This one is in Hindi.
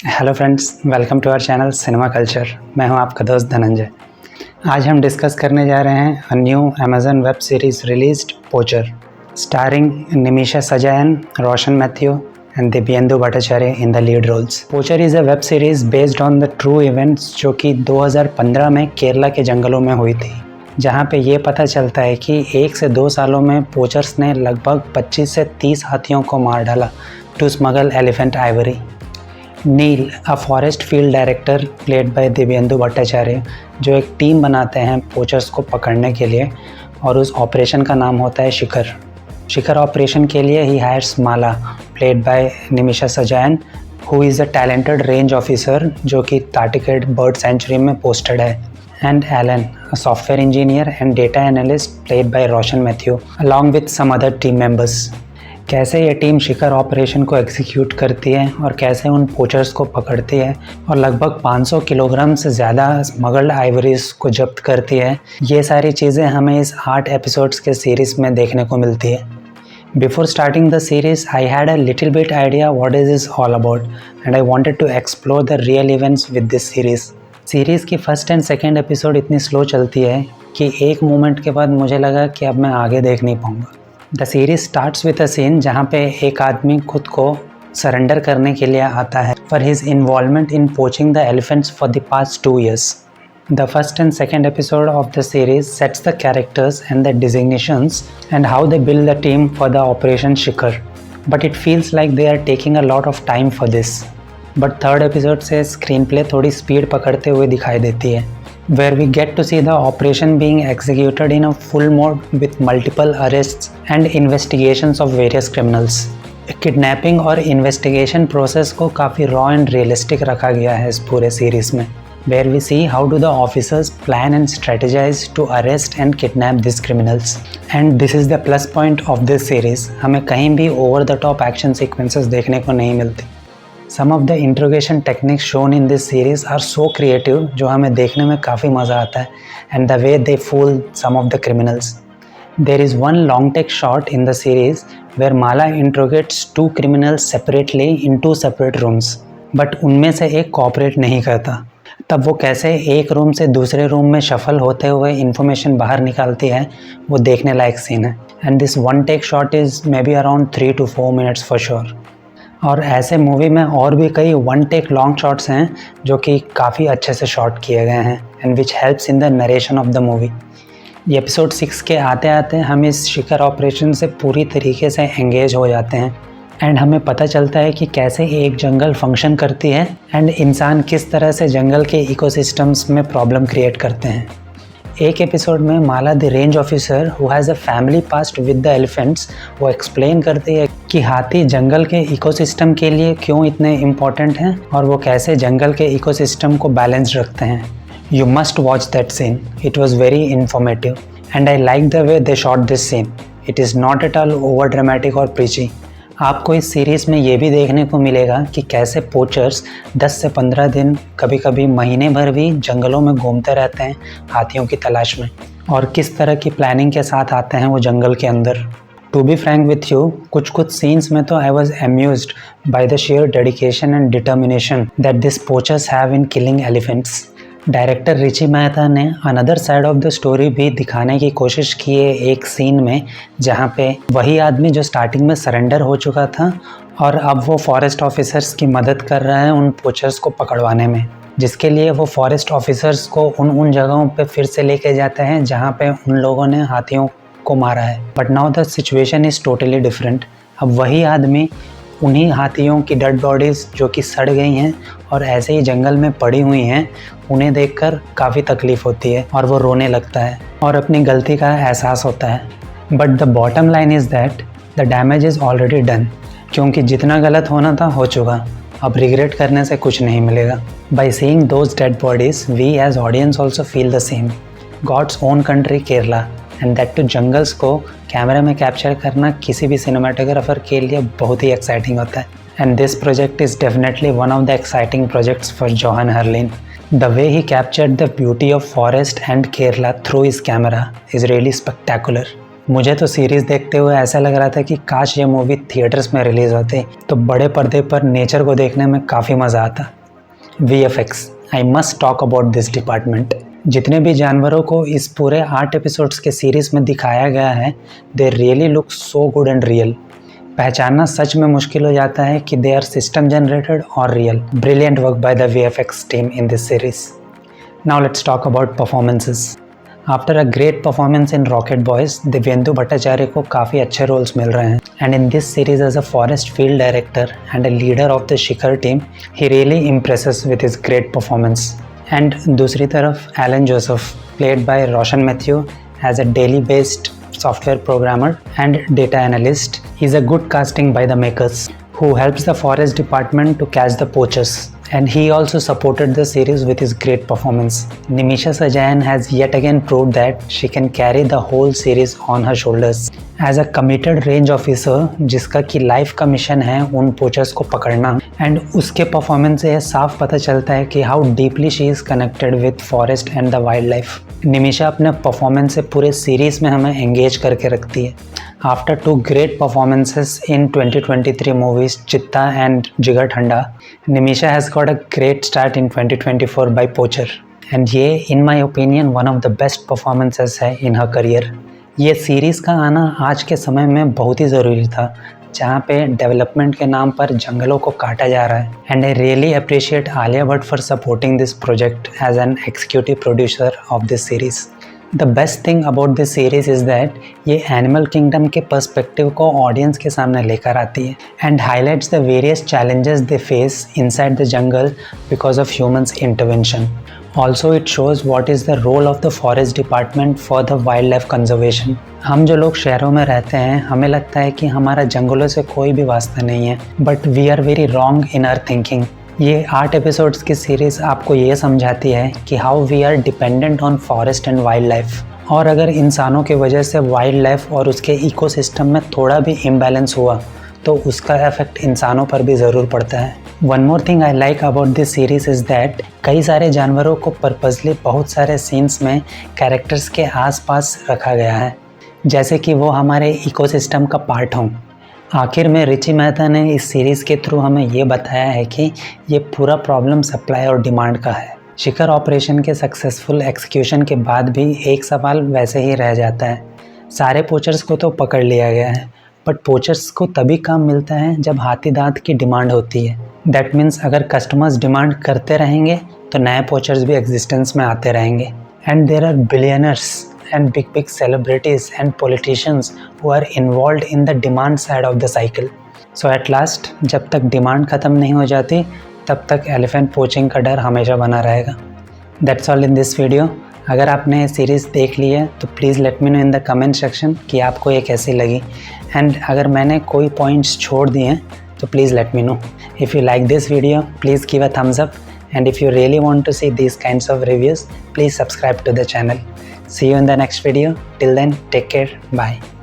Hello friends, welcome to our channel Cinema Culture. मैं हूं आपका दोस्त धनंजय। आज हम डिस्कस करने जा रहे हैं a new Amazon web series released Poacher, starring Nimisha Sajayan, Roshan Mathew and Dibyendu Bhattacharya in the lead roles. Poacher is a web series based on the true events जो कि 2015 में केरला के जंगलों में हुई थी, जहां पे ये पता चलता है कि 1 से 2 सालों में पोचर्स ने लगभग 25 से 30 हाथियों को मार डाला to smuggle elephant ivory. Neel, a forest field director played by Divyendu Bhattacharya, जो एक टीम बनाते हैं पोचर्स को पकड़ने के लिए, और उस ऑपरेशन का नाम होता है शिखर। शिखर ऑपरेशन के लिए ही hires Mala, played by Nimisha Sajayan, who is a talented range officer जो कि ताटिकेट बर्ड सेंचुरी में पोस्टेड है, and Alan, a software engineer and data analyst played by Roshan Mathew, along with some other team members. कैसे ये टीम शिखर ऑपरेशन को एग्जीक्यूट करती है और कैसे उन पोचर्स को पकड़ती है और लगभग 500 किलोग्राम से ज़्यादा स्मगल्ड आइवरीज को जब्त करती है, ये सारी चीज़ें हमें इस 8 एपिसोड्स के सीरीज़ में देखने को मिलती है। Before starting the series I had a little bit idea what is this all about and I wanted to explore the real events with this series की फर्स्ट एंड सेकेंड एपिसोड इतनी स्लो चलती है कि एक मोमेंट के बाद मुझे लगा कि अब मैं आगे देख नहीं पाऊँगा। The series starts with a scene जहाँ पे एक आदमी खुद को सरेंडर करने के लिए आता है for his involvement in poaching the elephants for the past 2 years. The first and second episode of the series sets the characters and the designations and how they build the team for the Operation Shikhar. But it feels like they are taking a lot of time for this. But third episode से screenplay थोड़ी speed पकड़ते हुए दिखाई देती है, where we get to see the operation being executed in a full mode with multiple arrests and investigations of various criminals. Kidnapping और इन्वेस्टिगेशन प्रोसेस को काफ़ी रॉ एंड रियलिस्टिक रखा गया है इस पूरे सीरीज़ में, where we see how do the officers plan and strategize to arrest and kidnap these criminals. And this is the plus point of this series. हमें कहीं भी over the top action sequences देखने को नहीं मिलती। Some of the interrogation techniques shown in this series are so creative जो हमें देखने में काफ़ी मज़ा आता है, and the way they fool some of the criminals. There is one long take shot in the series where Mala interrogates 2 criminals separately in 2 separate rooms, but उनमें से एक cooperate नहीं करता। तब वो कैसे एक रूम से दूसरे रूम में शफल होते हुए इन्फॉर्मेशन बाहर निकालती है, वो देखने लायक सीन है। And this one take shot is maybe around 3 to 4 minutes for sure. और ऐसे मूवी में और भी कई वन टेक लॉन्ग शॉट्स हैं जो कि काफ़ी अच्छे से शॉट किए गए हैं and which helps in the narration of the movie. ये एपिसोड 6 के आते आते हम इस शिखर ऑपरेशन से पूरी तरीके से एंगेज हो जाते हैं एंड हमें पता चलता है कि कैसे एक जंगल फंक्शन करती है एंड इंसान किस तरह से जंगल के इकोसिस्टम्स में प्रॉब्लम क्रिएट करते हैं। एक एपिसोड में Mala the range officer who has a family past with the elephants, वो एक्सप्लेन करती है कि हाथी जंगल के इकोसिस्टम के लिए क्यों इतने इम्पोर्टेंट हैं और वो कैसे जंगल के इकोसिस्टम को बैलेंस रखते हैं। You must watch that scene, it was very informative and I like the way they shot this scene. It is not at all over dramatic और प्रीची। आपको इस सीरीज़ में ये भी देखने को मिलेगा कि कैसे पोचर्स 10 से 15 दिन, कभी कभी महीने भर भी जंगलों में घूमते रहते हैं हाथियों की तलाश में, और किस तरह की प्लानिंग के साथ आते हैं वो जंगल के अंदर। To be frank with you, कुछ सीन्स में तो I was amused by the sheer dedication and determination that this poachers have in killing elephants. Director Richie Mehta ने another side of the story भी दिखाने की कोशिश की है एक सीन में, जहाँ पे वही आदमी जो स्टार्टिंग में सरेंडर हो चुका था और अब वो फॉरेस्ट ऑफिसर्स की मदद कर रहा है उन पोचर्स को पकड़वाने में, जिसके लिए वो फॉरेस्ट ऑफिसर्स को उन जगहों पे फिर से लेके जाते हैं जहाँ पे उन लोगों ने हाथियों को मारा है। But now the situation is totally different. अब वही आदमी उन्हीं हाथियों की डेड बॉडीज़ जो कि सड़ गई हैं और ऐसे ही जंगल में पड़ी हुई हैं, उन्हें देखकर काफ़ी तकलीफ़ होती है और वो रोने लगता है और अपनी गलती का एहसास होता है। But the bottom line is that the damage is already done, क्योंकि जितना गलत होना था हो चुका, अब रिग्रेट करने से कुछ नहीं मिलेगा। By seeing those dead bodies we as audience also feel the same. God's own country Kerala and that too jungles को कैमरा में कैप्चर करना किसी भी सिनेमाटोग्राफर के लिए बहुत ही एक्साइटिंग होता है, and this project is definitely one of the exciting projects for Johan Herlin. The way he captured the beauty of forest and Kerala through his camera is really spectacular. मुझे तो सीरीज़ देखते हुए ऐसा लग रहा था कि काश ये मूवी थिएटर्स में रिलीज़ होती तो बड़े पर्दे पर नेचर को देखने में काफ़ी मज़ा आता। VFX, I must talk about this department. जितने भी जानवरों को इस पूरे 8 एपिसोड्स के सीरीज़ में दिखाया गया है, they really look so good and real. पहचानना सच में मुश्किल हो जाता है कि दे आर सिस्टम जनरेटेड और real. Brilliant work by the VFX team in this series. Now let's talk about performances. After a great performance in Rocket Boys, Divyendu Bhattacharya को काफ़ी अच्छे रोल्स मिल रहे हैं and in this series as a forest field director and a leader of the Shikhar team, he really impresses with his great performance. And दूसरी तरफ Alan Joseph, played by Roshan Mathew as a Delhi based software programmer and data analyst, is a good casting by the makers who helps the forest department to catch the poachers, and he also supported the series with his great performance. Nimisha Sajayan has yet again proved that she can carry the whole series on her shoulders as a committed range officer जिसका कि लाइफ का मिशन है उन पोचर्स को पकड़ना, एंड उसके परफॉर्मेंस से साफ पता चलता है कि how deeply she is connected with forest and the wild life. Nimisha अपने परफॉर्मेंस से पूरे सीरीज़ में हमें एंगेज करके रखती है। After 2 great performances in 2023 movies Chithha and Jigarthanda, Nimisha has got a great start in 2024 by Poacher, and ये इन my opinion one of the best performances है इन हर करियर। ये सीरीज़ का आना आज के समय में बहुत ही ज़रूरी था, जहाँ पे डेवलपमेंट के नाम पर जंगलों को काटा जा रहा है, and I really appreciate Alia Bhatt for supporting this project as an executive producer of this series. The best thing about this series is that ये एनिमल किंगडम के पर्सपेक्टिव को ऑडियंस के सामने लेकर आती है and highlights the various challenges they face inside the jungle because of humans intervention. Also it shows what is the role of the forest department for the wildlife conservation। हम जो लोग शहरों में रहते हैं, हमें लगता है कि हमारा जंगलों से कोई भी वास्ता नहीं है, but we are very wrong in our thinking. ये 8 एपिसोड्स की सीरीज़ आपको ये समझाती है कि how we are dependent on forest and wildlife, और अगर इंसानों की वजह से वाइल्ड लाइफ और उसके इकोसिस्टम में थोड़ा भी इम्बैलेंस हुआ तो उसका इफेक्ट इंसानों पर भी ज़रूर पड़ता है। One more thing I like about this series is that कई सारे जानवरों को पर्पसली बहुत सारे सीन्स में कैरेक्टर्स के आसपास रखा गया है, जैसे कि वो हमारे इकोसिस्टम का पार्ट हों। आखिर में रिची मेहता ने इस सीरीज़ के थ्रू हमें ये बताया है कि ये पूरा प्रॉब्लम सप्लाई और डिमांड का है। शिखर ऑपरेशन के सक्सेसफुल एक्सिक्यूशन के बाद भी एक सवाल वैसे ही रह जाता है। सारे पोचर्स को तो पकड़ लिया गया है, बट पोचर्स को तभी काम मिलता है जब हाथी दांत की डिमांड होती है। दैट मीन्स अगर कस्टमर्स डिमांड करते रहेंगे तो नए पोचर्स भी एग्जिस्टेंस में आते रहेंगे, and there are billionaires and big celebrities and politicians who are involved in the demand side of the cycle. So at last जब तक डिमांड ख़त्म नहीं हो जाती तब तक एलिफेंट पोचिंग का डर हमेशा बना रहेगा। That's all in this video. अगर आपने ये सीरीज़ देख ली है तो please let me know in the comment section कि आपको ये कैसी लगी, एंड अगर मैंने कोई पॉइंट्स छोड़ दिए हैं तो please let me know. If you like this video please give a thumbs up, and if you really want to see these kinds of reviews, please subscribe to the channel. See you in the next video. Till then, take care. Bye.